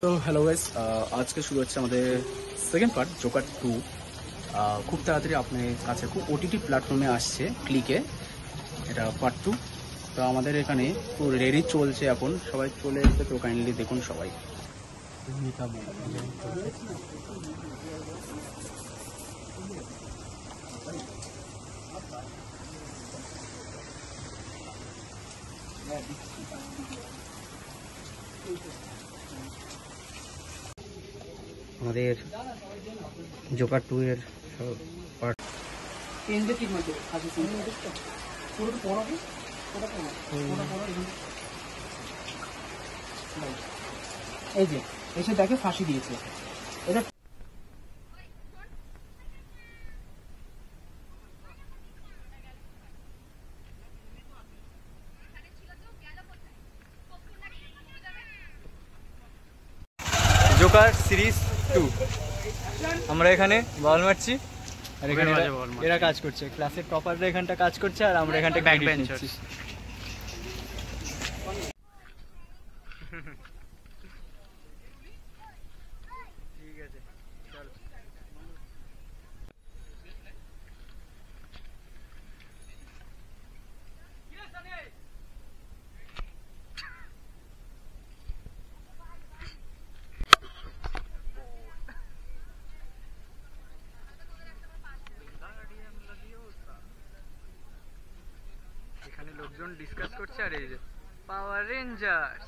তো hello guys, আজকে শুরু হচ্ছে আমাদের সেকেন্ড পার্ট জোকার 2। খুব তাড়াতাড়ি আপনার কাছে খুব ওটিটি প্ল্যাটফর্মে আসছে ক্লিকে, এটা পার্ট 2। তো আমাদের এখানে পুরো রেডি চলছে, এখন সবাই চলে এসেছে, তো কাইন্ডলি দেখুন সবাই। আমাদের জোকার 2 এর পার্ট এই যে এসে দেখে ফাঁসি দিয়েছে। এটা জোকার সিরিজ 2 আমরা এখানে বল মারছি আর এখানে এরা কাজ করছে, ক্লাসের টপাররা এখানটা কাজ করছে আর আমরা এখানটা ব্যাক বেঞ্চার। ঠিক আছে, চল। এখানে লোকজন ডিসকাস করছে আর এই যে পাওয়ার রেঞ্জার্স।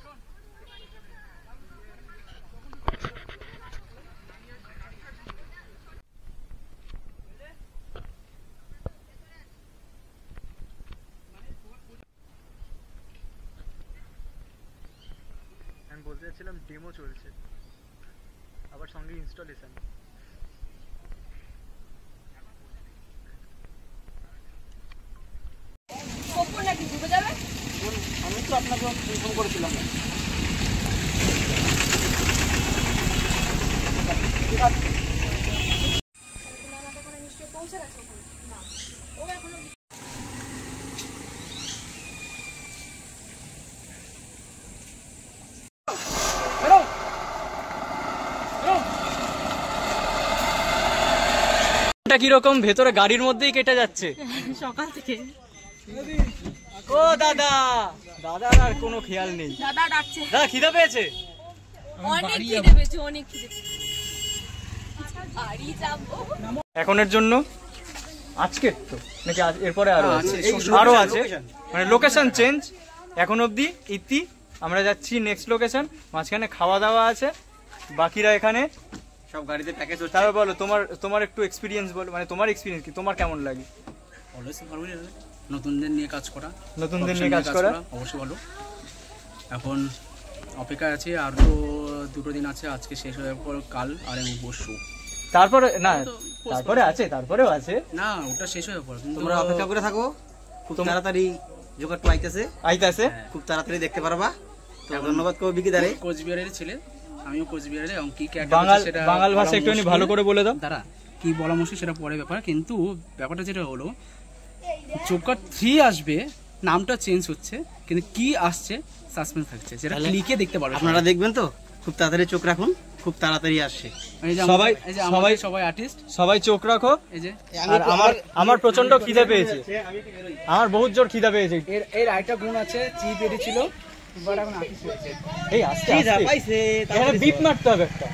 আমি বলতে চাচ্ছিলাম ডেমো চলছে, আবার সঙ্গে ইনস্টলেশন। আমি তো আপনাকে ফোন করেছিলাম। কিরকম ভেতরে গাড়ির মধ্যেই কেটে যাচ্ছে সকাল থেকে। ও দাদা, দাদার আর কোনো খেয়াল নেই। দাদা ডাকছে, দাদা খিদে পেয়েছে? অনেক খিদে পেয়েছে, অনেক খিদে পেয়েছে। বাড়ি যাবো এখনের জন্য। আজকে তো নাকি এরপরে আরো আছে? আরো আছে, মানে লোকেশন চেঞ্জ এখন অবধি ইতি। আমরা যাচ্ছি নেক্সট লোকেশন, মাঝখানে খাওয়া দাওয়া আছে, বাকিরা এখানে সব গাড়িতে প্যাকেজ হচ্ছে। তারপর বলো তোমার একটু এক্সপিরিয়েন্স বলো, মানে তোমার এক্সপিরিয়েন্স কি, তোমার কেমন লাগে? অলওয়েজ ভালো লাগে নতুনদের নিয়ে কাজ করা, অবশ্যই ভালো। এখন অপেক্ষায় আছে, আর তো 2 দিন আছে, আজকে শেষ হয়ে যাওয়ার পর কাল আর আমি বসবো। তারপরে না, তারপরে আছে, তারপরেও আছে না, ওটা শেষ হয়ে যাওয়ার পর তোমরা অপেক্ষা করে থাকো, খুব তাড়াতাড়ি জোকার 2 আইতেছে, খুব তাড়াতাড়ি দেখতে পারবা। তো ধন্যবাদ কবিকে দাঁড়ে, কোচবিহারের ছেলে, আমিও কোচবিহারের, এবং কি বাংলা ভাষা একটুখানি ভালো করে বলে দাও। দাঁড়া, কি বলা মুশকিল সেটা পরে ব্যাপার, কিন্তু ব্যাপারটা যেটা হলো জোকার 3 আসবে, নামটা চেঞ্জ হচ্ছে, কিন্তু কি আসছে সাসপেন্স থাকছে, যেটা ক্লিকে দেখতে পারবে। আপনারা দেখবেন তো, খুব তাড়াতাড়ি চোখ রাখুন, খুব তাড়াতাড়ি আসছে। সবাই আর্টিস্ট, সবাই চোখ রাখো। এই যে আর আমার প্রচন্ড খিদে পেয়েছে, আমার বহুত জোর খিদে পেয়েছে। এর আরেকটা গুণ আছে, চিপ এর ছিল, বাট এখন আর্টিস্ট হয়েছে। এই আস্তে আস্তে পাইছে, তাহলে বিট মারতে হবে একটা।